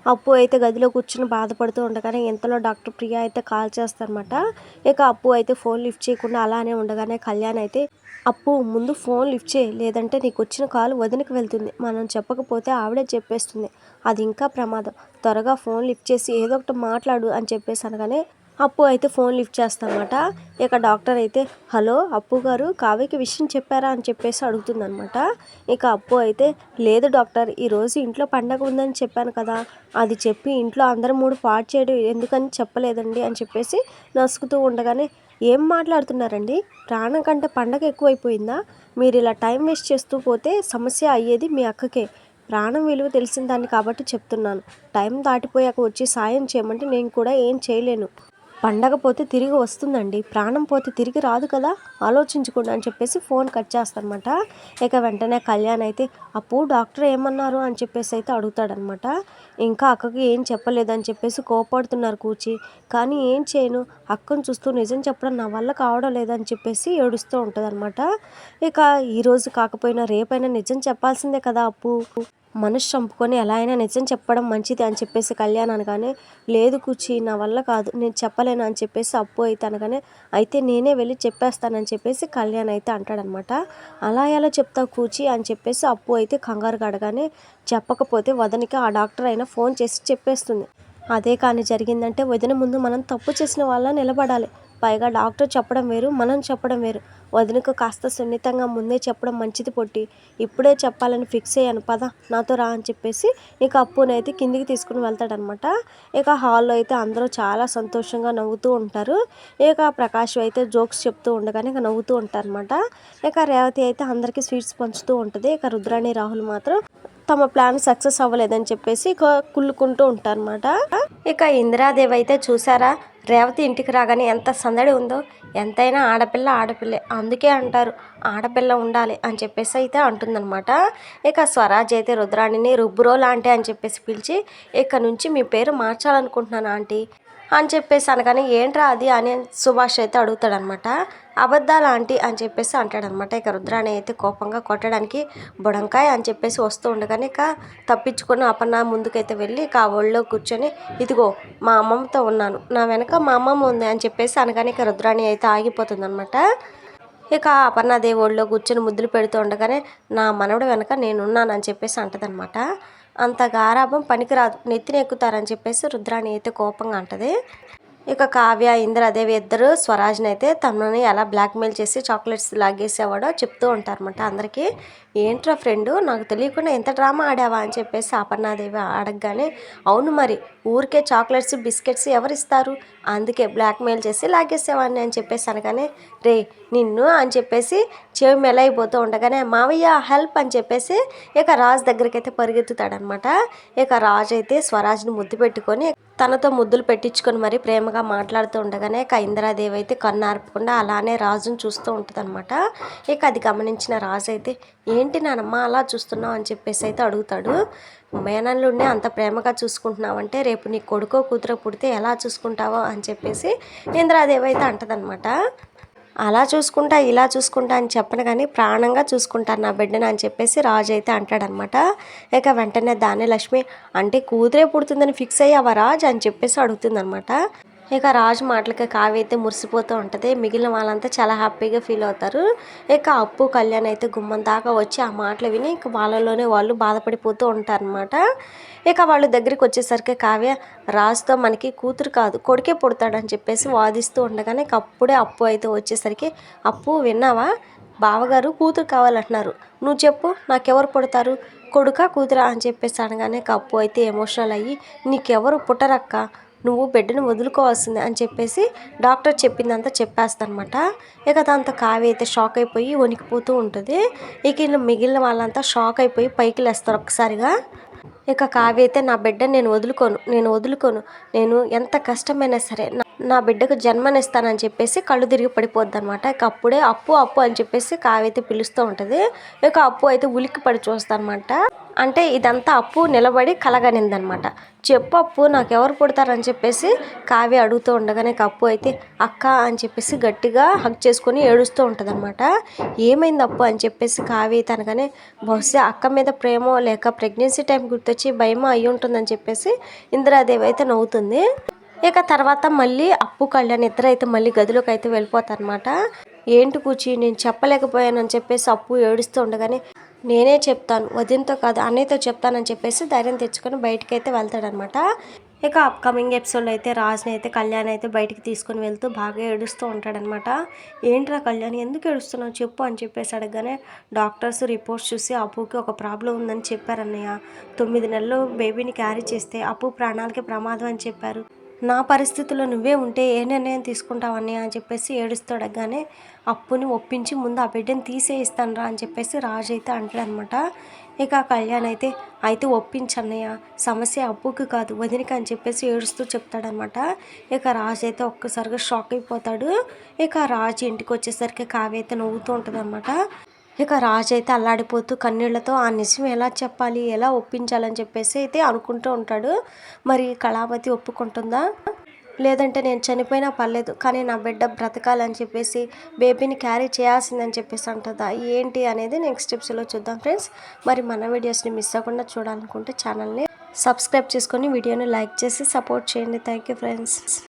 అప్పు అయితే గదిలో కూర్చొని బాధపడుతూ ఉండగానే ఇంతలో డాక్టర్ ప్రియా అయితే కాల్ చేస్తారనమాట. ఇక అప్పు అయితే ఫోన్ లిఫ్ట్ చేయకుండా అలానే ఉండగానే కళ్యాణ్ అయితే, "అప్పు ముందు ఫోన్ లిఫ్ట్ చేయి, లేదంటే నీకొచ్చిన కాల్ వదినకి వెళ్తుంది. మనం చెప్పకపోతే ఆవిడే చెప్పేస్తుంది. అది ఇంకా ప్రమాదం. త్వరగా ఫోన్ లిఫ్ట్ చేసి ఏదో ఒకటి మాట్లాడు" అని చెప్పేసి అనగానే అప్పు అయితే ఫోన్ లిఫ్ట్ చేస్తానమాట. ఇక డాక్టర్ అయితే, "హలో అప్పు గారు, కావ్యకి విషయం చెప్పారా" అని చెప్పేసి అడుగుతుందనమాట. ఇక అప్పు అయితే, "లేదు డాక్టర్, ఈరోజు ఇంట్లో పండగ ఉందని చెప్పాను కదా, అది చెప్పి ఇంట్లో అందరి మూడు పాడు చేయడం ఎందుకని చెప్పలేదండి" అని చెప్పేసి నసుకుతూ ఉండగానే, "ఏం మాట్లాడుతున్నారండి? ప్రాణం కంటే పండగ ఎక్కువైపోయిందా? మీరు ఇలా టైం వేస్ట్ చేస్తూ పోతే సమస్య అయ్యేది మీ అక్కకే. ప్రాణం విలువ తెలిసిన దాన్ని కాబట్టి చెప్తున్నాను. టైం దాటిపోయాక వచ్చి సాయం చేయమంటే నేను కూడా ఏం చేయలేను. పండగ పోతే తిరిగి వస్తుందండి, ప్రాణం పోతే తిరిగి రాదు కదా, ఆలోచించకుండా" అని చెప్పేసి ఫోన్ కట్ చేస్తానమాట. ఇక వెంటనే కళ్యాణ్ అయితే, "అప్పు డాక్టర్ ఏమన్నారు" అని చెప్పేసి అయితే అడుగుతాడనమాట. ఇంకా అక్కకి ఏం చెప్పలేదని చెప్పేసి కోపడుతున్నారు కూర్చి. కానీ ఏం చేయను, అక్కను చూస్తూ నిజం చెప్పడం నా వల్ల కావడం లేదని చెప్పేసి ఏడుస్తూ ఉంటుందన్నమాట. ఇక ఈరోజు కాకపోయినా రేపైనా నిజం చెప్పాల్సిందే కదా అప్పు, మనసు చంపుకొని ఎలా అయినా నిజం చెప్పడం మంచిది అని చెప్పేసి కళ్యాణ్ అనగానే, "లేదు కూర్చి, నా వల్ల కాదు, నేను చెప్పలేను" అని చెప్పేసి అప్పు అయితే అనగానే, "అయితే నేనే వెళ్ళి చెప్పేస్తానని" చెప్పేసి కళ్యాణ్ అయితే అంటాడనమాట. "అలా ఎలా చెప్తావు కూర్చి" అని చెప్పేసి అప్పు అయితే కంగారుగా అడగానే, "చెప్పకపోతే వదనికి ఆ డాక్టర్ అయినా ఫోన్ చేసి చెప్పేస్తుంది. అదే కానీ జరిగిందంటే వదిన ముందు మనం తప్పు చేసిన వాళ్ళ నిలబడాలి. పైగా డాక్టర్ చెప్పడం వేరు, మనం చెప్పడం వేరు. వదినకు కాస్త సున్నితంగా ముందే చెప్పడం మంచిది పొట్టి. ఇప్పుడే చెప్పాలని ఫిక్స్ అయ్యాను, పద నాతో రా" అని చెప్పేసి ఇక అప్పునైతే కిందికి తీసుకుని వెళ్తాడనమాట. ఇక హాల్లో అయితే అందరూ చాలా సంతోషంగా నవ్వుతూ ఉంటారు. ఇక ప్రకాష్ అయితే జోక్స్ చెప్తూ ఉండగానే ఇక నవ్వుతూ ఉంటారనమాట. ఇక రేవతి అయితే అందరికీ స్వీట్స్ పంచుతూ ఉంటుంది. ఇక రుద్రాణి రాహుల్ మాత్రం తమ ప్లాన్ సక్సెస్ అవ్వలేదని చెప్పేసి ఇక కుళ్ళుకుంటూ ఉంటారనమాట. ఇక ఇందిరాదేవి అయితే, "చూసారా, రేవతి ఇంటికి రాగానే ఎంత సందడి ఉందో. ఎంతైనా ఆడపిల్ల ఆడపిల్లే, అందుకే అంటారు ఆడపిల్ల ఉండాలి" అని చెప్పేసి అయితే అంటుందన్నమాట. ఇక స్వరాజ్ అయితే రుద్రాణిని రుబ్బురోలు ఆంటీ అని చెప్పేసి పిలిచి, "ఇక్కడ నుంచి మీ పేరు మార్చాలనుకుంటున్నాను ఆంటీ" అని చెప్పేసి అనగానే, "ఏంట్రా అది" అని సుభాష్ అయితే అడుగుతాడనమాట. "అబద్ధాలు ఆంటీ" అని చెప్పేసి అంటాడనమాట. ఇక రుద్రాణి అయితే కోపంగా కొట్టడానికి బుడంకాయ అని చెప్పేసి వస్తూ ఉండగానే ఇక తప్పించుకొని అపర్ణ ముందుకైతే వెళ్ళి ఇక ఆ ఒళ్ళో కూర్చొని, "ఇదిగో మా అమ్మమ్మతో ఉన్నాను, నా వెనక మా అమ్మమ్మ ఉంది" అని చెప్పేసి అనగానే ఇక రుద్రాణి అయితే ఆగిపోతుందనమాట. ఇక అపర్ణాదేవి ఒళ్ళో కూర్చొని ముద్దులు పెడుతూ ఉండగానే, "నా మనవడు వెనక నేనున్నాను" అని చెప్పేసి అంటదనమాట. "అంత గారాబం పనికిరాదు, నెత్తిన ఎక్కుతారని" చెప్పేసి రుద్రాణి అయితే కోపంగా అంటది. ఇక కావ్య, ఇంద్రాదేవి ఇద్దరు స్వరాజ్ని అయితే తనని ఎలా బ్లాక్మెయిల్ చేసి చాక్లెట్స్ లాగేసేవాడో చెప్తూ ఉంటారన్నమాట అందరికీ. "ఏంట్రా ఫ్రెండు, నాకు తెలియకుండా ఎంత డ్రామా ఆడావా" అని చెప్పేసి అపర్ణాదేవి అడగగానే, "అవును మరి, ఊరికే చాక్లెట్స్ బిస్కెట్స్ ఎవరిస్తారు, అందుకే బ్లాక్మెయిల్ చేసి లాగేసేవాడిని" అని చెప్పేసి అనగానే, "రే నిన్ను" అని చెప్పేసి చెవి మెలైపోతూ ఉండగానే, "మావయ్య హెల్ప్" అని చెప్పేసి ఇక రాజు దగ్గరికి అయితే పరిగెత్తుతాడనమాట. ఇక రాజు అయితే స్వరాజ్ని ముద్దు పెట్టుకొని తనతో ముద్దులు పెట్టించుకొని మరి ప్రేమగా మాట్లాడుతూ ఉండగానే ఇక ఇందిరాదేవి అయితే కన్ను ఆర్పకుండా అలానే రాజును చూస్తూ ఉంటుందన్నమాట. ఇక అది గమనించిన రాజు అయితే, "ఏంటి నానమ్మ అలా చూస్తున్నావు" అని చెప్పేసి అయితే అడుగుతాడు. "మేనల్లుడిని అంత ప్రేమగా చూసుకుంటున్నావంటే రేపు నీ కొడుకో కూతురో పుడితే ఎలా చూసుకుంటావో" అని చెప్పేసి ఇందిరాదేవి అయితే అంటదనమాట. "అలా చూసుకుంటా ఇలా చూసుకుంటా అని చెప్పను కానీ ప్రాణంగా చూసుకుంటాను నా బిడ్డను" అని చెప్పేసి రాజు అయితే అంటాడనమాట. ఇక వెంటనే ధాన్యలక్ష్మి, "అంటే కూతురే పుడుతుందని ఫిక్స్ అయ్యావా రాజ్" అని చెప్పేసి అడుగుతుందనమాట. ఇక రాజు మాటలకి కావ్య అయితే మురిసిపోతూ ఉంటుంది. మిగిలిన వాళ్ళంతా చాలా హ్యాపీగా ఫీల్ అవుతారు. ఇక అప్పు, కళ్యాణ్ అయితే గుమ్మం దాకా వచ్చి ఆ మాటలు విని ఇక వాళ్ళలోనే వాళ్ళు బాధపడిపోతూ ఉంటారనమాట. ఇక వాళ్ళు దగ్గరికి వచ్చేసరికి కావ్య, "రాజుతో మనకి కూతురు కాదు కొడుకే పుడతాడని" చెప్పేసి వాదిస్తూ ఉండగానే ఇక అప్పుడే అప్పు అయితే వచ్చేసరికి, "అప్పు విన్నావా, బావగారు కూతురు కావాలంటున్నారు, నువ్వు చెప్పు నాకెవరు పుడతారు, కొడుకా కూతురా" అని చెప్పేసి అనగానే ఇక అప్పు అయితే ఎమోషనల్ అయ్యి, "నీకెవరు పుట్టరక్క, నువ్వు బిడ్డను వదులుకోవాల్సిందే" అని చెప్పేసి డాక్టర్ చెప్పిందంతా చెప్పేస్తానమాట. ఇక దాంతో కావ్య అయితే షాక్ అయిపోయి వణికిపోతూ ఉంటుంది. ఇక మిగిలిన వాళ్ళంతా షాక్ అయిపోయి పైకి లేస్తారు ఒక్కసారిగా. ఇక కావ్య అయితే, "నా బిడ్డను నేను వదులుకోను, నేను ఎంత కష్టమైనా సరే నా బిడ్డకు జన్మనిస్తానని" చెప్పేసి కళ్ళు తిరిగి పడిపోద్ది అనమాట. ఇక అప్పుడే అప్పు అప్పు అని చెప్పేసి కావ్య అయితే పిలుస్తూ ఉంటుంది. ఇక అప్పు అయితే ఉలిక్కి పడి చూస్తానమాట. అంటే ఇదంతా అప్పు నిలబడి కలగనిందనమాట. "చెప్పు అప్పు, నాకెవరు పుడతారని" చెప్పేసి కావ్య అడుగుతూ ఉండగానే ఇక అప్పు అయితే, "అక్క" అని చెప్పేసి గట్టిగా హగ్ చేసుకొని ఏడుస్తూ ఉంటుందన్నమాట. "ఏమైంది అప్పు" అని చెప్పేసి కావ్య అయితే అనగానే, "బహుశా అక్క మీద ప్రేమో లేక ప్రెగ్నెన్సీ టైం గుర్తొచ్చి గుర్తొచ్చి భయమో అయ్యి ఉంటుందని చెప్పేసి ఇందిరాదేవి అయితే నవ్వుతుంది. ఇక తర్వాత మళ్ళీ అప్పు కళ్యాణ్ ఇద్దరు అయితే మళ్ళీ గదిలోకి అయితే వెళ్ళిపోతారనమాట. ఏంటి కూర్చి నేను చెప్పలేకపోయానని చెప్పేసి అప్పు ఏడుస్తూ ఉండగానే నేనే చెప్తాను, వదినతో కాదు అన్నయ్యతో చెప్తానని చెప్పేసి ధైర్యం తెచ్చుకొని బయటికి అయితే వెళ్తాడనమాట. ఇక అప్కమింగ్ ఎపిసోడ్లో అయితే రాజ్ని అయితే కళ్యాణ్ అయితే బయటికి తీసుకొని వెళ్తూ బాగా ఏడుస్తూ ఉంటాడనమాట. ఏంట్రా కళ్యాణ్ ఎందుకు ఏడుస్తున్నావు చెప్పు అని చెప్పేసి అడగగానే డాక్టర్స్ రిపోర్ట్స్ చూసి అప్పుకి ఒక ప్రాబ్లం ఉందని చెప్పారన్నయ్య. 9 నెలలు బేబీని క్యారీ చేస్తే అప్పు ప్రాణాలకి ప్రమాదం అని చెప్పారు. నా పరిస్థితుల్లో నువ్వే ఉంటే ఏ నిర్ణయం తీసుకుంటావని అని చెప్పేసి ఏడుస్తూ అడగగానే అప్పుని ఒప్పించి ముందు ఆ బిడ్డని తీసేయిస్తానరా అని చెప్పేసి రాజు అయితే అంటాడనమాట. ఇక కళ్యాణ్ అయితే ఒప్పించన్నయ్య, సమస్య అప్పుకి కాదు వదినకి అని చెప్పేసి ఏడుస్తూ చెప్తాడనమాట. ఇక రాజు అయితే ఒక్కసారిగా షాక్ అయిపోతాడు. ఇక రాజు ఇంటికి వచ్చేసరికి కావ్య అయితే నవ్వుతూ ఉంటుందన్నమాట. ఇక రాజు అయితే అల్లాడిపోతూ కన్నీళ్లతో ఆ నిజం ఎలా చెప్పాలి, ఎలా ఒప్పించాలని చెప్పేసి అయితే అనుకుంటూ ఉంటాడు. మరి కళావతి ఒప్పుకుంటుందా, లేదంటే నేను చనిపోయినా పర్లేదు కానీ నా బిడ్డ బ్రతకాలని చెప్పేసి బేబీని క్యారీ చేయాల్సిందని చెప్పేసి అంటుందా, ఏంటి అనేది నెక్స్ట్ ఎపిసోడ్లో చూద్దాం ఫ్రెండ్స్. మరి మన వీడియోస్ని మిస్ అవ్వకుండా చూడాలనుకుంటే ఛానల్ని సబ్స్క్రైబ్ చేసుకొని వీడియోని లైక్ చేసి సపోర్ట్ చేయండి. Thank you friends.